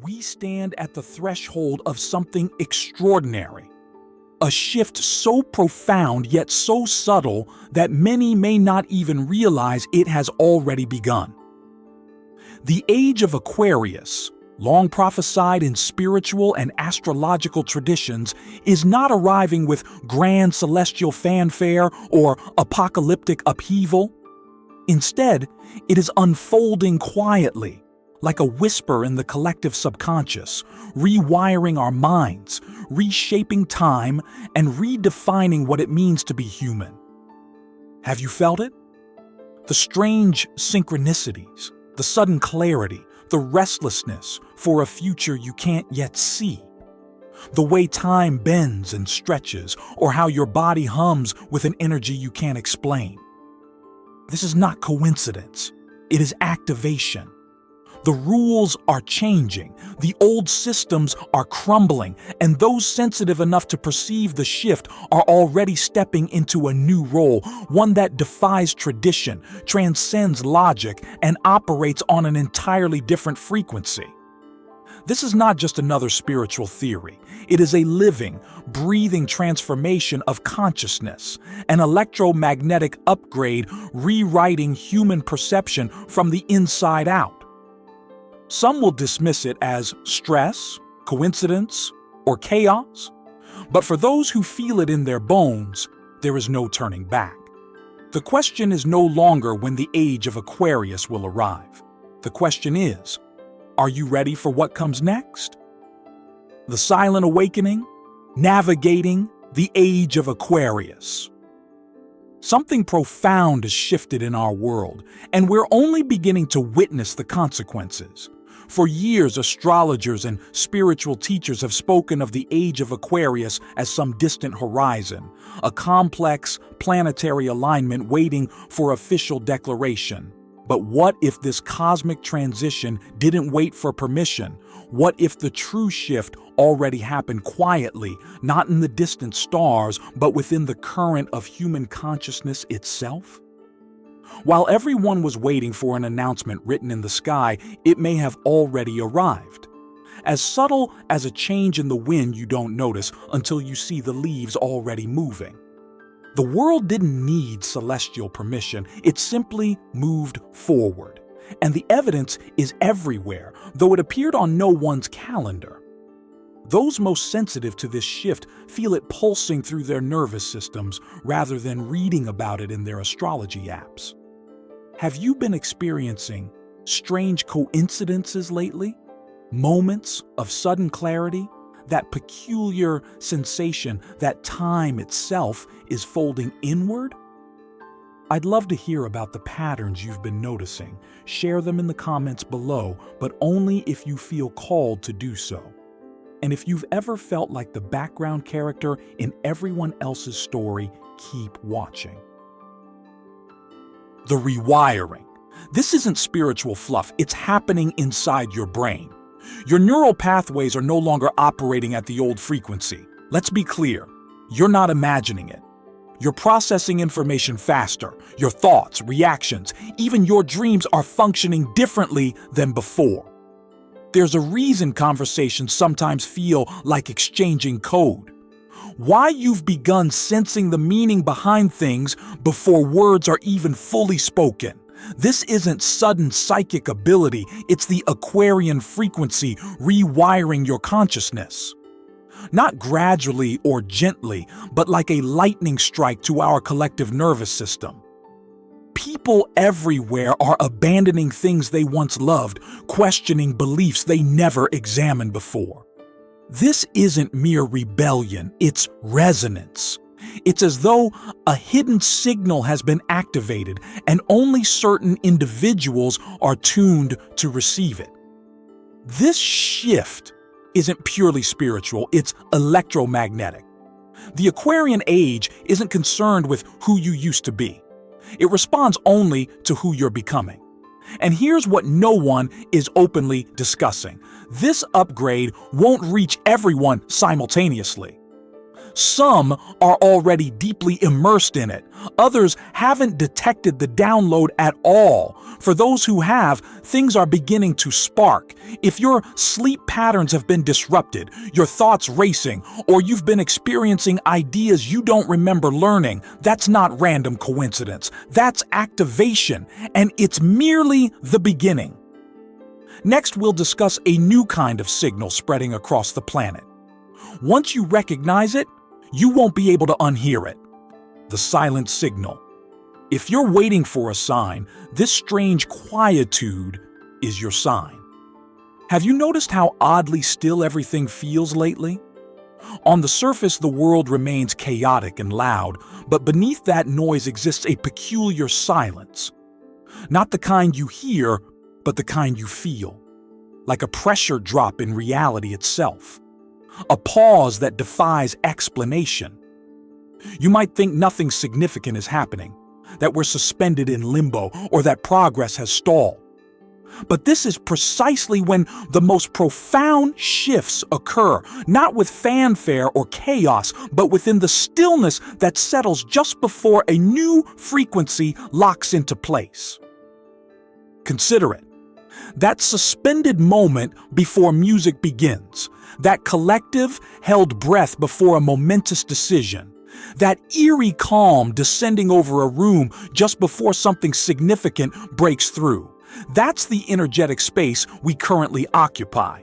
we stand at the threshold of something extraordinary. A shift so profound yet so subtle that many may not even realize it has already begun. The Age of Aquarius, long prophesied in spiritual and astrological traditions, is not arriving with grand celestial fanfare or apocalyptic upheaval. Instead, it is unfolding quietly, like a whisper in the collective subconscious, rewiring our minds, reshaping time, and redefining what it means to be human. Have you felt it? The strange synchronicities, the sudden clarity, the restlessness for a future you can't yet see. The way time bends and stretches, or how your body hums with an energy you can't explain. This is not coincidence. It is activation. The rules are changing, the old systems are crumbling, and those sensitive enough to perceive the shift are already stepping into a new role, one that defies tradition, transcends logic, and operates on an entirely different frequency. This is not just another spiritual theory. It is a living, breathing transformation of consciousness, an electromagnetic upgrade rewriting human perception from the inside out. Some will dismiss it as stress, coincidence, or chaos, but for those who feel it in their bones, there is no turning back. The question is no longer when the Age of Aquarius will arrive. The question is, are you ready for what comes next? The Silent Awakening, navigating the Age of Aquarius. Something profound has shifted in our world, and we're only beginning to witness the consequences. For years, astrologers and spiritual teachers have spoken of the Age of Aquarius as some distant horizon, a complex planetary alignment waiting for official declaration. But what if this cosmic transition didn't wait for permission? What if the true shift already happened quietly, not in the distant stars, but within the current of human consciousness itself? While everyone was waiting for an announcement written in the sky, it may have already arrived. As subtle as a change in the wind you don't notice until you see the leaves already moving. The world didn't need celestial permission, it simply moved forward. And the evidence is everywhere, though it appeared on no one's calendar. Those most sensitive to this shift feel it pulsing through their nervous systems rather than reading about it in their astrology apps. Have you been experiencing strange coincidences lately? Moments of sudden clarity? That peculiar sensation that time itself is folding inward? I'd love to hear about the patterns you've been noticing. Share them in the comments below, but only if you feel called to do so. And if you've ever felt like the background character in everyone else's story, keep watching. The rewiring. This isn't spiritual fluff, it's happening inside your brain. Your neural pathways are no longer operating at the old frequency. Let's be clear, you're not imagining it. You're processing information faster. Your thoughts, reactions, even your dreams are functioning differently than before. There's a reason conversations sometimes feel like exchanging code. Why you've begun sensing the meaning behind things before words are even fully spoken. This isn't sudden psychic ability, it's the Aquarian frequency rewiring your consciousness. Not gradually or gently, but like a lightning strike to our collective nervous system. People everywhere are abandoning things they once loved, questioning beliefs they never examined before. This isn't mere rebellion, it's resonance. It's as though a hidden signal has been activated and only certain individuals are tuned to receive it. This shift isn't purely spiritual, it's electromagnetic. The Aquarian age isn't concerned with who you used to be. It responds only to who you're becoming. And here's what no one is openly discussing. This upgrade won't reach everyone simultaneously. Some are already deeply immersed in it. Others haven't detected the download at all. For those who have, things are beginning to spark. If your sleep patterns have been disrupted, your thoughts racing, or you've been experiencing ideas you don't remember learning, that's not random coincidence. That's activation, and it's merely the beginning. Next, we'll discuss a new kind of signal spreading across the planet. Once you recognize it, you won't be able to unhear it. The silent signal. If you're waiting for a sign, this strange quietude is your sign. Have you noticed how oddly still everything feels lately? On the surface, the world remains chaotic and loud, but beneath that noise exists a peculiar silence. Not the kind you hear, but the kind you feel. Like a pressure drop in reality itself. A pause that defies explanation. You might think nothing significant is happening, that we're suspended in limbo, or that progress has stalled. But this is precisely when the most profound shifts occur, not with fanfare or chaos, but within the stillness that settles just before a new frequency locks into place. Consider it. That suspended moment before music begins, that collective held breath before a momentous decision, that eerie calm descending over a room just before something significant breaks through. That's the energetic space we currently occupy.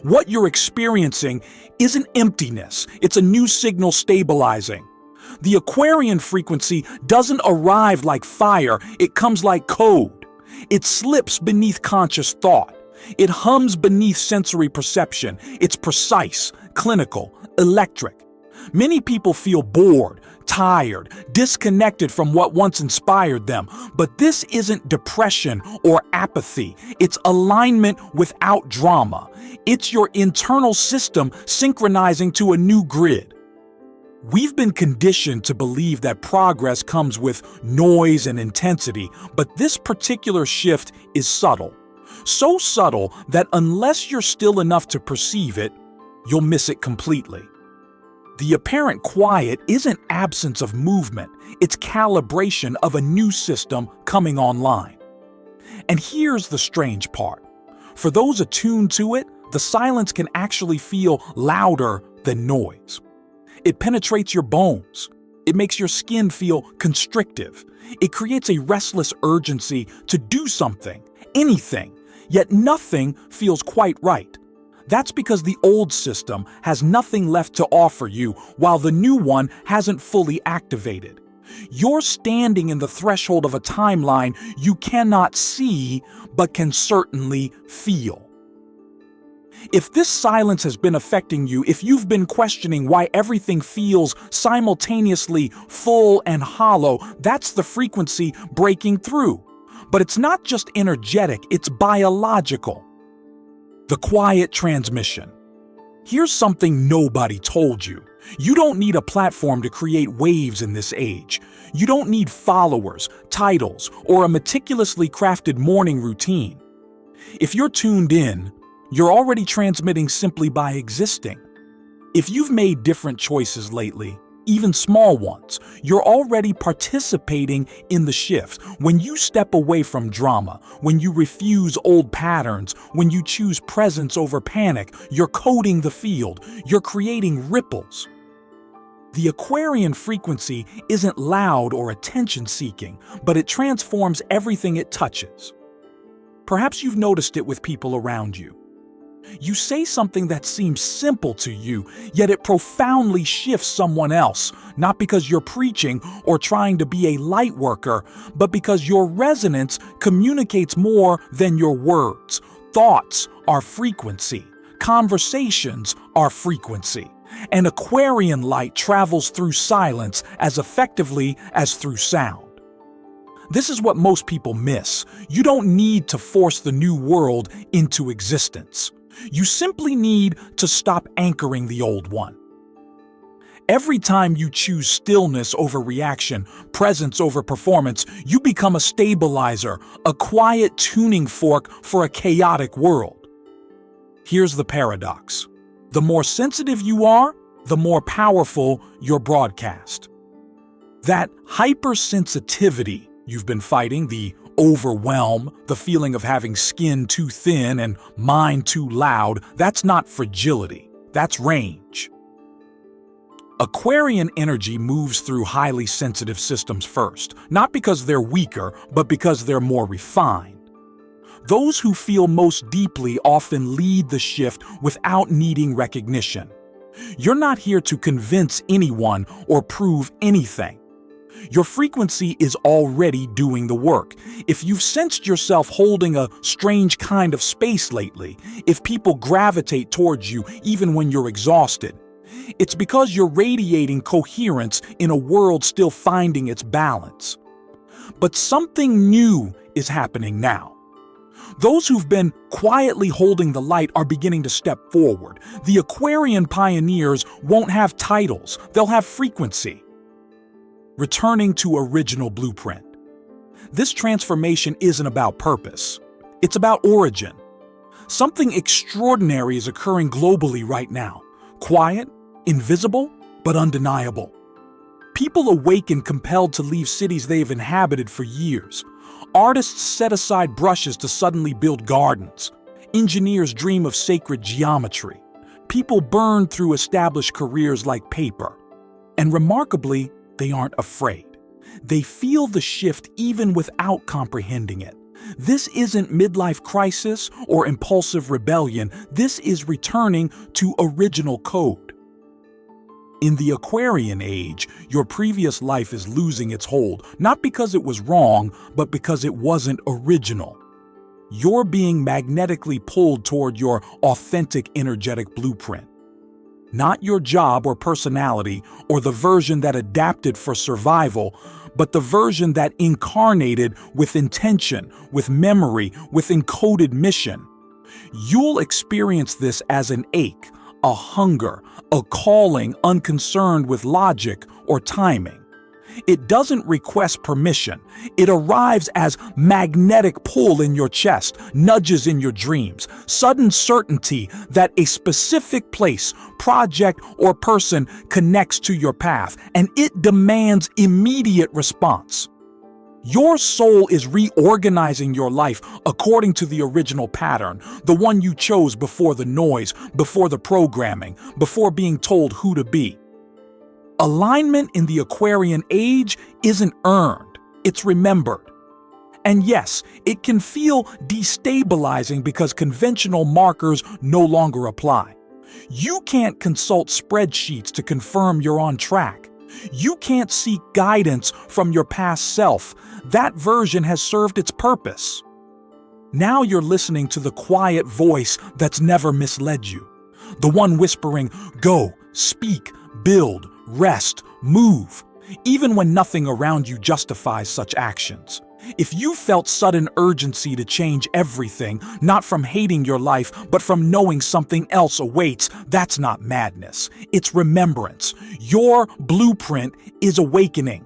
What you're experiencing isn't emptiness, it's a new signal stabilizing. The Aquarian frequency doesn't arrive like fire, it comes like code. It slips beneath conscious thought. It hums beneath sensory perception. It's precise, clinical, electric. Many people feel bored, tired, disconnected from what once inspired them. But this isn't depression or apathy. It's alignment without drama. It's your internal system synchronizing to a new grid. We've been conditioned to believe that progress comes with noise and intensity, but this particular shift is subtle. So subtle that unless you're still enough to perceive it, you'll miss it completely. The apparent quiet isn't absence of movement, it's calibration of a new system coming online. And here's the strange part. For those attuned to it, the silence can actually feel louder than noise. It penetrates your bones. It makes your skin feel constrictive. It creates a restless urgency to do something, anything, yet nothing feels quite right. That's because the old system has nothing left to offer you, while the new one hasn't fully activated. You're standing in the threshold of a timeline you cannot see, but can certainly feel. If this silence has been affecting you, if you've been questioning why everything feels simultaneously full and hollow, that's the frequency breaking through. But it's not just energetic, it's biological. The quiet transmission. Here's something nobody told you. You don't need a platform to create waves in this age. You don't need followers, titles, or a meticulously crafted morning routine. If you're tuned in, you're already transmitting simply by existing. If you've made different choices lately, even small ones, you're already participating in the shift. When you step away from drama, when you refuse old patterns, when you choose presence over panic, you're coding the field, you're creating ripples. The Aquarian frequency isn't loud or attention-seeking, but it transforms everything it touches. Perhaps you've noticed it with people around you. You say something that seems simple to you, yet it profoundly shifts someone else, not because you're preaching or trying to be a light worker, but because your resonance communicates more than your words. Thoughts are frequency. Conversations are frequency. And Aquarian light travels through silence as effectively as through sound. This is what most people miss. You don't need to force the new world into existence. You simply need to stop anchoring the old one. Every time you choose stillness over reaction, presence over performance, you become a stabilizer, a quiet tuning fork for a chaotic world. Here's the paradox. The more sensitive you are, the more powerful your broadcast. That hypersensitivity you've been fighting, the overwhelm, the feeling of having skin too thin and mind too loud, that's not fragility, that's range. Aquarian energy moves through highly sensitive systems first, not because they're weaker, but because they're more refined. Those who feel most deeply often lead the shift without needing recognition. You're not here to convince anyone or prove anything. Your frequency is already doing the work. If you've sensed yourself holding a strange kind of space lately, if people gravitate towards you even when you're exhausted, it's because you're radiating coherence in a world still finding its balance. But something new is happening now. Those who've been quietly holding the light are beginning to step forward. The Aquarian pioneers won't have titles, they'll have frequency. Returning to original blueprint. This transformation isn't about purpose, it's about origin. Something extraordinary is occurring globally right now. Quiet, invisible, but undeniable. People awaken compelled to leave cities they've inhabited for years. Artists set aside brushes to suddenly build gardens. Engineers dream of sacred geometry. People burn through established careers like paper. And remarkably, they aren't afraid. They feel the shift even without comprehending it. This isn't midlife crisis or impulsive rebellion. This is returning to original code. In the Aquarian age, your previous life is losing its hold, not because it was wrong, but because it wasn't original. You're being magnetically pulled toward your authentic energetic blueprint. Not your job or personality or the version that adapted for survival, but the version that incarnated with intention, with memory, with encoded mission. You'll experience this as an ache, a hunger, a calling unconcerned with logic or timing. It doesn't request permission. It arrives as magnetic pull in your chest, nudges in your dreams, sudden certainty that a specific place, project, or person connects to your path, and it demands immediate response. Your soul is reorganizing your life according to the original pattern, the one you chose before the noise, before the programming, before being told who to be. Alignment in the Aquarian age isn't earned, it's remembered. And yes, it can feel destabilizing because conventional markers no longer apply. You can't consult spreadsheets to confirm you're on track. You can't seek guidance from your past self. That version has served its purpose. Now you're listening to the quiet voice that's never misled you. The one whispering, go, speak, build, rest, move, even when nothing around you justifies such actions. If you felt sudden urgency to change everything, not from hating your life, but from knowing something else awaits, that's not madness. It's remembrance. Your blueprint is awakening.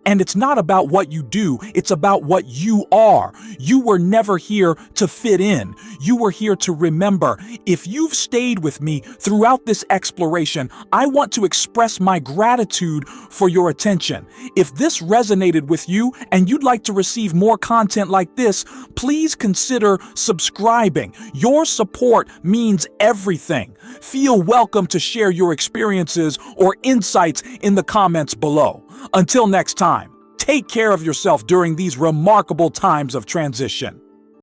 And it's not about what you do, it's about what you are. You were never here to fit in. You were here to remember. If you've stayed with me throughout this exploration, I want to express my gratitude for your attention. If this resonated with you and you'd like to receive more content like this, please consider subscribing. Your support means everything. Feel welcome to share your experiences or insights in the comments below. Until next time, take care of yourself during these remarkable times of transition.